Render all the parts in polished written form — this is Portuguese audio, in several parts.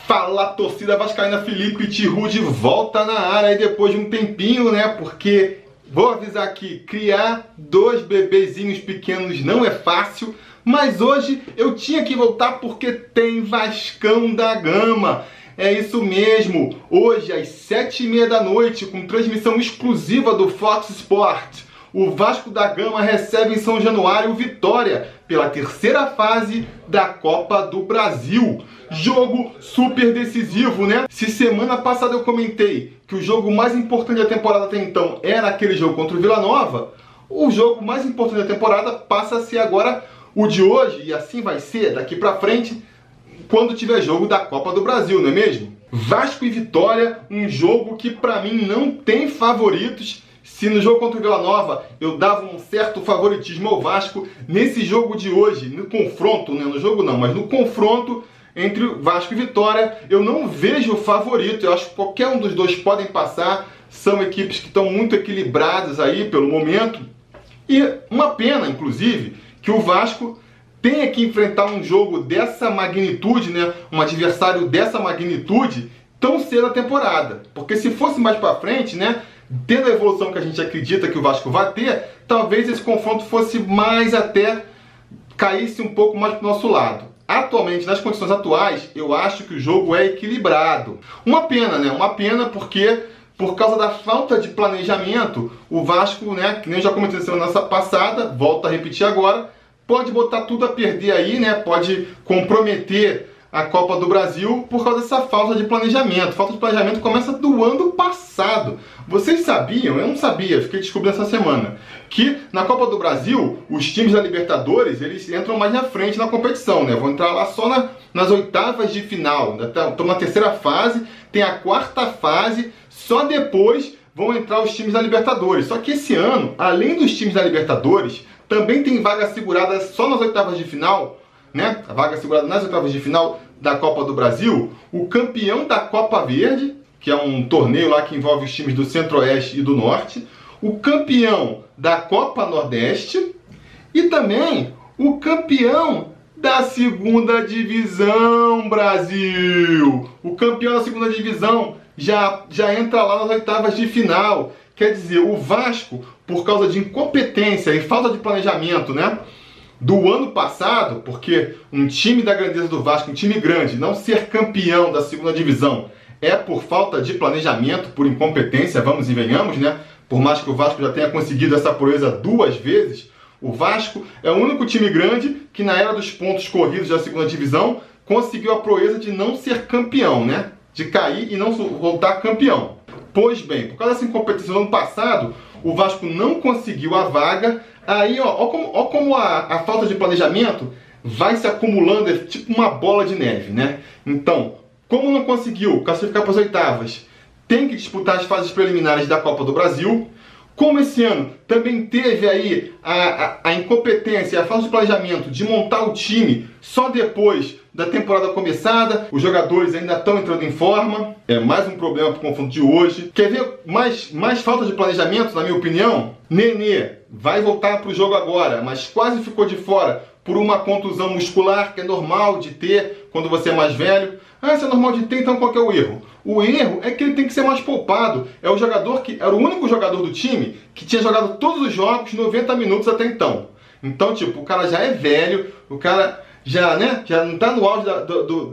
Fala, torcida vascaína, Felipe Tiru de volta na área e depois de um tempinho, né? Porque, vou avisar aqui, criar dois bebezinhos pequenos não é fácil, mas hoje eu tinha que voltar porque tem Vascão da Gama. É isso mesmo, hoje às 7h30 da noite, com transmissão exclusiva do Fox Sport, o Vasco da Gama recebe em São Januário o Vitória pela terceira fase da Copa do Brasil. Jogo super decisivo, né? Se semana passada eu comentei que o jogo mais importante da temporada até então era aquele jogo contra o Vila Nova, o jogo mais importante da temporada passa a ser agora o de hoje, e assim vai ser daqui pra frente, quando tiver jogo da Copa do Brasil, não é mesmo? Vasco e Vitória, um jogo que pra mim não tem favoritos. Se no jogo contra o Vila Nova eu dava um certo favoritismo ao Vasco, nesse jogo de hoje, no confronto, né? No jogo não, mas no confronto entre Vasco e Vitória, eu não vejo favorito. Eu acho que qualquer um dos dois podem passar. São equipes que estão muito equilibradas aí pelo momento. E uma pena, inclusive, que o Vasco tenha que enfrentar um jogo dessa magnitude, né? Um adversário dessa magnitude tão cedo na temporada. Porque se fosse mais pra frente, né? Tendo a evolução que a gente acredita que o Vasco vai ter, talvez esse confronto fosse mais até, caísse um pouco mais pro nosso lado. Atualmente, nas condições atuais, eu acho que o jogo é equilibrado. Uma pena, né? Uma pena porque, por causa da falta de planejamento, o Vasco, né? Que nem eu já comentei na semana passada, volto a repetir agora, pode botar tudo a perder aí, né? Pode comprometer a Copa do Brasil por causa dessa falta de planejamento. Falta de planejamento começa do ano passado. Vocês sabiam? Eu não sabia, fiquei descobrindo essa semana, que na Copa do Brasil, os times da Libertadores, eles entram mais na frente na competição, né? Vão entrar lá só nas oitavas de final. Estão na terceira fase, tem a quarta fase, só depois vão entrar os times da Libertadores. Só que esse ano, além dos times da Libertadores, também tem vaga segurada só nas oitavas de final, né? A vaga segurada nas oitavas de final da Copa do Brasil, o campeão da Copa Verde, que é um torneio lá que envolve os times do Centro-Oeste e do Norte, o campeão da Copa Nordeste e também o campeão da Segunda Divisão, Brasil. O campeão da Segunda Divisão já entra lá nas oitavas de final. Quer dizer, o Vasco, por causa de incompetência e falta de planejamento, né? Do ano passado, porque um time da grandeza do Vasco, um time grande, não ser campeão da segunda divisão é por falta de planejamento, por incompetência, vamos e venhamos, né? Por mais que o Vasco já tenha conseguido essa proeza 2 vezes, o Vasco é o único time grande que na era dos pontos corridos da segunda divisão conseguiu a proeza de não ser campeão, né? De cair e não voltar campeão. Pois bem, por causa dessa incompetência do ano passado, o Vasco não conseguiu a vaga. Aí, ó como a falta de planejamento vai se acumulando, é tipo uma bola de neve, né? Então, como não conseguiu classificar para as oitavas, tem que disputar as fases preliminares da Copa do Brasil. Como esse ano também teve aí a incompetência, a falta de planejamento de montar o time só depois da temporada começada, os jogadores ainda estão entrando em forma, é mais um problema para o confronto de hoje. Quer ver mais falta de planejamento, na minha opinião? Nenê vai voltar para o jogo agora, mas quase ficou de fora por uma contusão muscular, que é normal de ter quando você é mais velho. Ah, isso é normal de ter, então qual que é o erro? O erro é que ele tem que ser mais poupado. É o jogador que era o único jogador do time que tinha jogado todos os jogos 90 minutos até então. Então, tipo, o cara já é velho, o cara já não tá no auge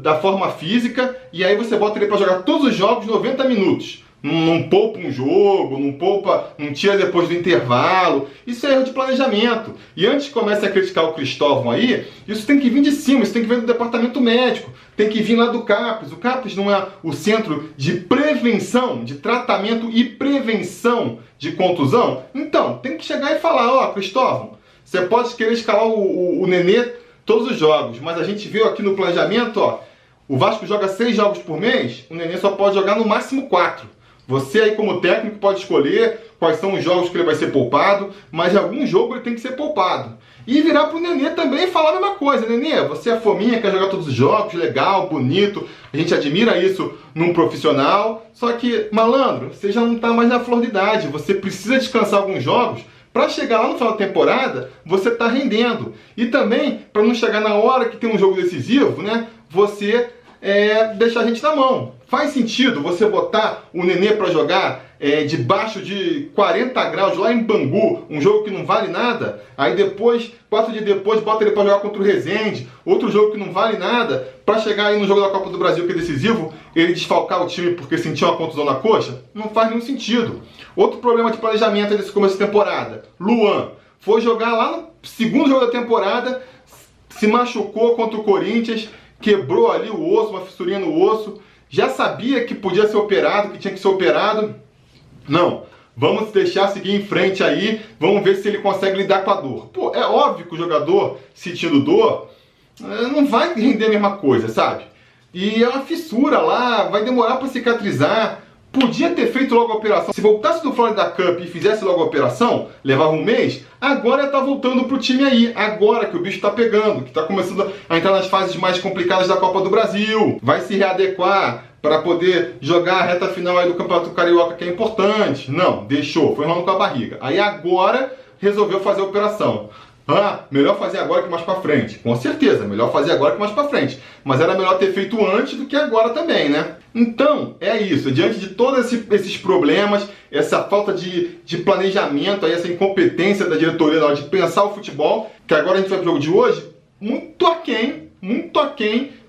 da forma física, e aí você bota ele para jogar todos os jogos 90 minutos. Não poupa um jogo, não tira depois do intervalo. Isso é erro de planejamento. E antes que comece a criticar o Cristóvão aí, isso tem que vir de cima, isso tem que vir do departamento médico, tem que vir lá do CAPES. O CAPES não é o Centro de Prevenção, de Tratamento e Prevenção de Contusão? Então, tem que chegar e falar, ó, Cristóvão, você pode querer escalar o Nenê todos os jogos, mas a gente viu aqui no planejamento, ó, o Vasco joga 6 jogos por mês, o Nenê só pode jogar no máximo 4. Você aí como técnico pode escolher quais são os jogos que ele vai ser poupado, mas em algum jogo ele tem que ser poupado. E virar pro Nenê também e falar a mesma coisa. Nenê, você é fominha, quer jogar todos os jogos, legal, bonito, a gente admira isso num profissional, só que, malandro, você já não tá mais na flor de idade, você precisa descansar alguns jogos para chegar lá no final da temporada, você tá rendendo. E também, para não chegar na hora que tem um jogo decisivo, né, você deixar a gente na mão. Faz sentido você botar o Nenê para jogar debaixo de 40 graus lá em Bangu, um jogo que não vale nada, aí depois, 4 dias depois, bota ele para jogar contra o Resende, outro jogo que não vale nada, para chegar aí no jogo da Copa do Brasil que é decisivo, ele desfalcar o time porque sentiu uma contusão na coxa? Não faz nenhum sentido. Outro problema de planejamento desse começo de temporada, Luan foi jogar lá no segundo jogo da temporada, se machucou contra o Corinthians, quebrou ali o osso, uma fissurinha no osso, já sabia que podia ser operado, que tinha que ser operado. Não, vamos deixar seguir em frente aí, vamos ver se ele consegue lidar com a dor. Pô, é óbvio que o jogador sentindo dor não vai render a mesma coisa, sabe? E é uma fissura lá, vai demorar para cicatrizar. Podia ter feito logo a operação. Se voltasse do Florida Cup e fizesse logo a operação, levava um mês, agora tá voltando pro time aí. Agora que o bicho tá pegando, que tá começando a entrar nas fases mais complicadas da Copa do Brasil. Vai se readequar para poder jogar a reta final aí do Campeonato Carioca, que é importante. Não, deixou, foi enrolando com a barriga. Aí agora resolveu fazer a operação. Melhor fazer agora que mais pra frente. Com certeza, melhor fazer agora que mais pra frente. Mas era melhor ter feito antes do que agora também, né? Então, é isso. Diante de todos esses problemas, essa falta de planejamento, aí, essa incompetência da diretoria na hora de pensar o futebol, que agora a gente vai pro jogo de hoje, muito aquém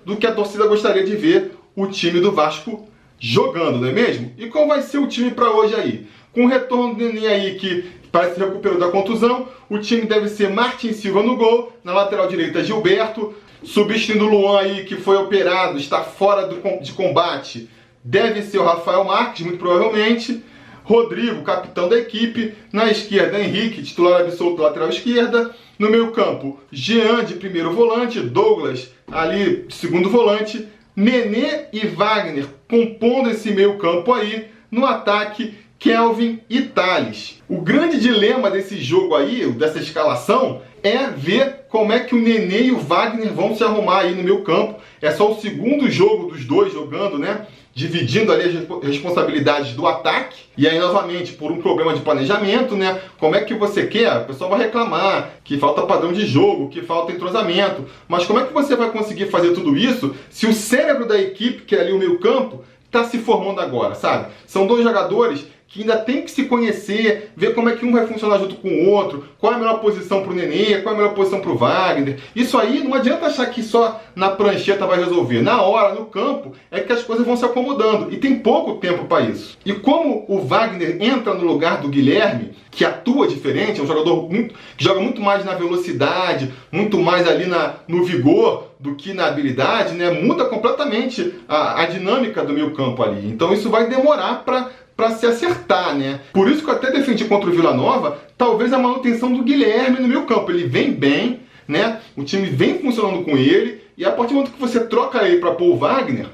do que a torcida gostaria de ver o time do Vasco jogando, não é mesmo? E qual vai ser o time pra hoje aí? Com o retorno do Nenê aí, que parece que recuperou da contusão, o time deve ser Martin Silva no gol, na lateral direita Gilberto, substituindo o Luan aí, que foi operado, está fora de combate, deve ser o Rafael Marques, muito provavelmente. Rodrigo, capitão da equipe, na esquerda Henrique, titular absoluto da lateral esquerda, no meio campo Jean de primeiro volante, Douglas ali de segundo volante, Nenê e Wagner compondo esse meio campo aí, no ataque Kelvin e Thales. O grande dilema desse jogo aí, dessa escalação, é ver como é que o Nenê e o Wagner vão se arrumar aí no meio campo. É só o segundo jogo dos dois jogando, né? Dividindo ali as responsabilidades do ataque. E aí, novamente, por um problema de planejamento, né? Como é que você quer? O pessoal vai reclamar que falta padrão de jogo, que falta entrosamento. Mas como é que você vai conseguir fazer tudo isso se o cérebro da equipe, que é ali o meio campo, está se formando agora, sabe? São dois jogadores que ainda tem que se conhecer, ver como é que um vai funcionar junto com o outro, qual é a melhor posição para o Nenê, qual é a melhor posição para o Wagner. Isso aí não adianta achar que só na prancheta vai resolver. Na hora, no campo, é que as coisas vão se acomodando. E tem pouco tempo para isso. E como o Wagner entra no lugar do Guilherme, que atua diferente, é um jogador que joga muito mais na velocidade, muito mais ali no vigor do que na habilidade, né? Muda completamente a dinâmica do meio campo ali. Então isso vai demorar para se acertar, né? Por isso que eu até defendi contra o Vila Nova, talvez a manutenção do Guilherme no meio campo. Ele vem bem, né? O time vem funcionando com ele, e a partir do momento que você troca ele para pôr o Wagner,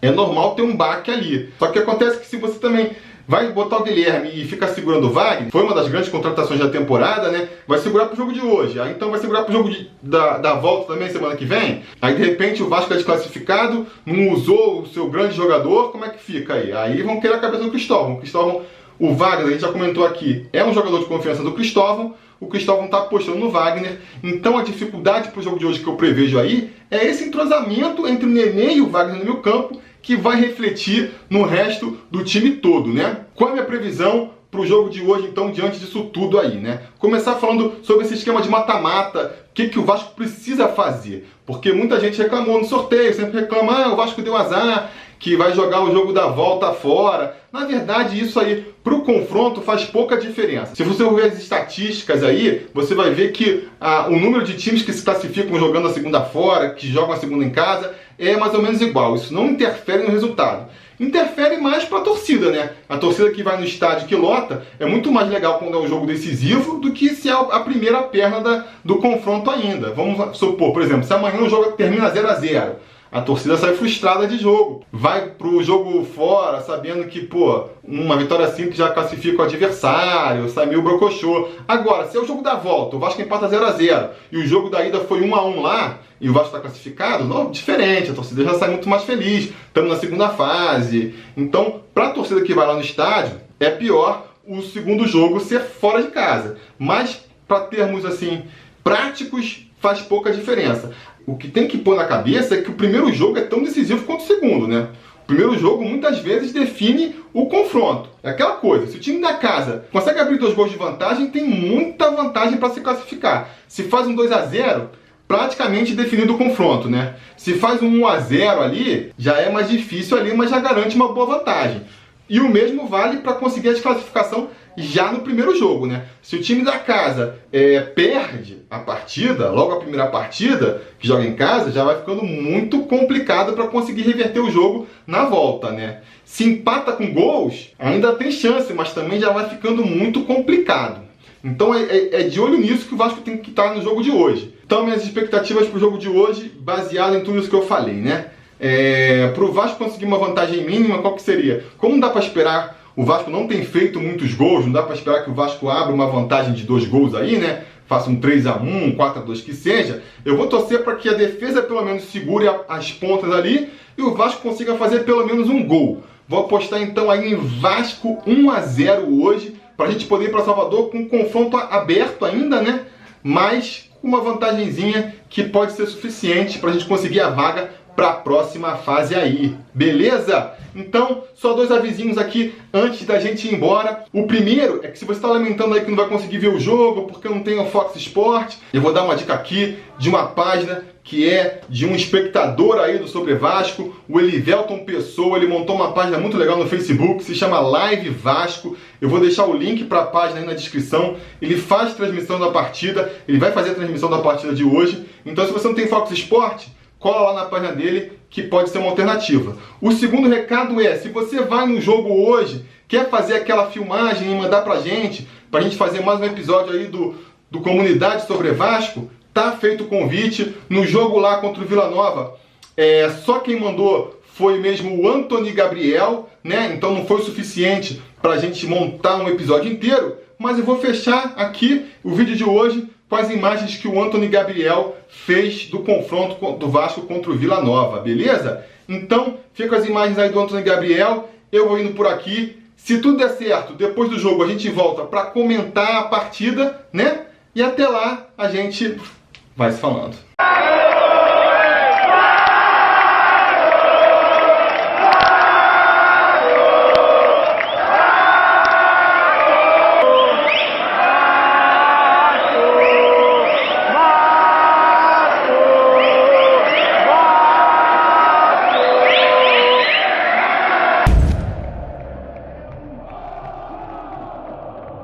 é normal ter um baque ali. Só que acontece que se você também vai botar o Guilherme e ficar segurando o Wagner, foi uma das grandes contratações da temporada, né? Vai segurar pro jogo de hoje, aí então vai segurar pro jogo da volta também semana que vem. Aí de repente o Vasco é desclassificado, não usou o seu grande jogador, como é que fica aí? Aí vão querer a cabeça do Cristóvão. O Wagner, a gente já comentou aqui, é um jogador de confiança do Cristóvão. O Cristóvão está apostando no Wagner. Então a dificuldade para o jogo de hoje que eu prevejo aí é esse entrosamento entre o Nenê e o Wagner no meio campo, que vai refletir no resto do time todo, né? Qual é a minha previsão para o jogo de hoje, então, diante disso tudo aí, né? Começar falando sobre esse esquema de mata-mata, o que o Vasco precisa fazer. Porque muita gente reclamou no sorteio, sempre reclama, o Vasco deu azar, que vai jogar o jogo da volta fora. Na verdade, isso aí, para o confronto, faz pouca diferença. Se você ver as estatísticas aí, você vai ver que o número de times que se classificam jogando a segunda fora, que jogam a segunda em casa, é mais ou menos igual. Isso não interfere no resultado. Interfere mais para a torcida, né? A torcida que vai no estádio que lota é muito mais legal quando é um jogo decisivo do que se é a primeira perna do confronto ainda. Vamos supor, por exemplo, se amanhã o jogo termina 0 a 0, a torcida sai frustrada de jogo. Vai pro jogo fora sabendo que, uma vitória simples já classifica o adversário, sai meio brocochô. Agora, se é o jogo da volta, o Vasco empata 0 a 0 e o jogo da ida foi 1 a 1 lá, e o Vasco está classificado, não, diferente, a torcida já sai muito mais feliz. Estamos na segunda fase. Então, para a torcida que vai lá no estádio, é pior o segundo jogo ser fora de casa. Mas, para termos assim práticos, faz pouca diferença. O que tem que pôr na cabeça é que o primeiro jogo é tão decisivo quanto o segundo, né? O primeiro jogo muitas vezes define o confronto. É aquela coisa, se o time da casa consegue abrir 2 gols de vantagem, tem muita vantagem para se classificar. Se faz um 2-0, praticamente definido o confronto, né? Se faz um 1-0 ali, já é mais difícil ali, mas já garante uma boa vantagem. E o mesmo vale para conseguir a desclassificação já no primeiro jogo, né? Se o time da casa perde a partida, logo a primeira partida que joga em casa, já vai ficando muito complicado para conseguir reverter o jogo na volta, né? Se empata com gols, ainda tem chance, mas também já vai ficando muito complicado. Então é de olho nisso que o Vasco tem que estar no jogo de hoje. Então minhas expectativas para o jogo de hoje, baseado em tudo isso que eu falei, né? Para o Vasco conseguir uma vantagem mínima, qual que seria? Como não dá para esperar, o Vasco não tem feito muitos gols, não dá para esperar que o Vasco abra uma vantagem de 2 gols aí, né? Faça um 3-1, um 4-2 que seja. Eu vou torcer para que a defesa pelo menos segure as pontas ali e o Vasco consiga fazer pelo menos um gol. Vou apostar então aí em Vasco 1-0 hoje, para a gente poder ir para Salvador com um confronto aberto ainda, né? Mas com uma vantagenzinha que pode ser suficiente para a gente conseguir a vaga para a próxima fase aí, beleza? Então, só 2 avisinhos aqui antes da gente ir embora. O primeiro é que se você está lamentando aí que não vai conseguir ver o jogo porque não tem o Fox Sport, eu vou dar uma dica aqui de uma página que é de um espectador aí do Sobre Vasco, o Elivelton Pessoa. Ele montou uma página muito legal no Facebook, se chama Live Vasco. Eu vou deixar o link para a página aí na descrição. Ele faz transmissão da partida, ele vai fazer a transmissão da partida de hoje. Então, se você não tem Fox Sport, cola lá na página dele, que pode ser uma alternativa. O segundo recado é, se você vai no jogo hoje, quer fazer aquela filmagem e mandar pra gente fazer mais um episódio aí do Comunidade Sobre Vasco, tá feito o convite. No jogo lá contra o Vila Nova, só quem mandou foi mesmo o Antony Gabriel, né? Então não foi o suficiente pra gente montar um episódio inteiro, mas eu vou fechar aqui o vídeo de hoje com as imagens que o Antony Gabriel fez do confronto do Vasco contra o Vila Nova, beleza? Então, fica as imagens aí do Antony Gabriel, eu vou indo por aqui. Se tudo der certo, depois do jogo a gente volta para comentar a partida, né? E até lá a gente vai se falando.